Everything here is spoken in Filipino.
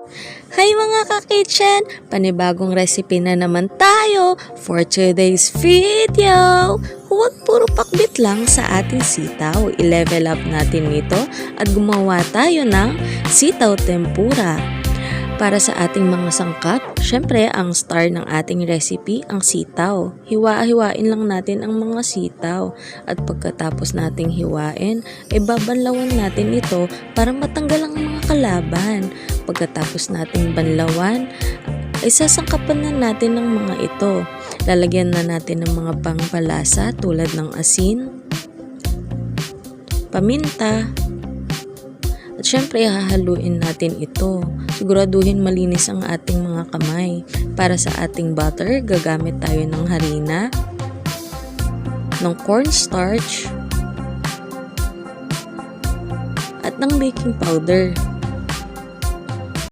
Hi mga ka-kitchen! Panibagong recipe na naman tayo for today's video! Huwag puro pakbit lang sa ating sitaw. I-level up natin ito at gumawa tayo ng sitaw tempura. Para sa ating mga sangkap, syempre ang star ng ating recipe ang sitaw. Hiwa-hiwain lang natin ang mga sitaw at pagkatapos nating hiwain, babanlawan natin ito para matanggal ang mga kalaban. Pagkatapos nating banlawan, sasangkapan na natin ng mga ito. Lalagyan na natin ng mga pangpalasa tulad ng asin, paminta, at syempre hahaluin natin ito. Siguraduhin malinis ang ating mga kamay. Para sa ating butter, gagamit tayo ng harina, ng cornstarch, at ng baking powder.